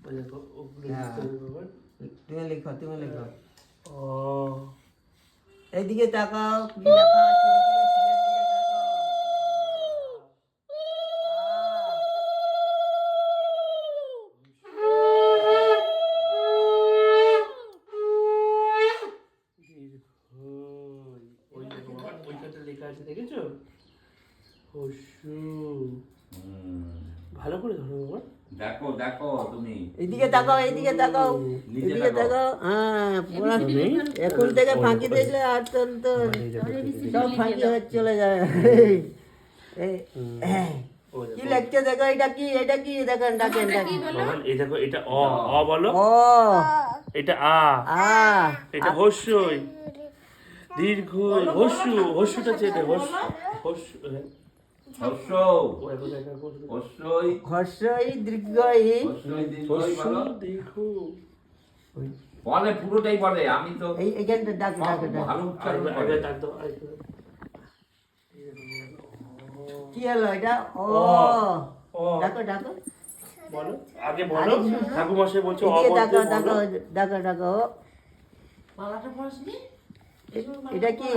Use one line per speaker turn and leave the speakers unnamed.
তুমি লেখো
ও
এইদিকে তাকাও কি লেখা আছে ওইদিকে সিলের দিকে তাকাও
ওইখানটা লেখা আছে দেখেছো? হস্যু। ভালো করে ধরো বাবা।
দেখো তুমি
এইদিকে তাকাও এইদিকে তাকাও হ্যাঁ পুরা এখন থেকে ফাঁকি দেখলে আর তো সব ফাঁকি হয়ে চলে যায় কি লিখছে দেখো এটা কি দেখেন ডাকেন
বাবা এই দেখো এটা অ বলো।
ও
এটা আ এটা হস্যই দীর্ঘই হস্যুটা চেটে হস্যু
হর্ষই দীর্ঘই
দীর্ঘ
বলে পুরোটাই বলে আমি তো
এইখানটা ডাক
ভালো উচ্চারণ করে।
আগে ডাক দাও
কি হলো এটা ও ডাকো
বলো আগে বলো ঠাকুরমশাই বলছে অ
এদিকে
বলতে
ডাকো
বলো।
ডাকো
মালাটা পড়াসনি?
এটা কি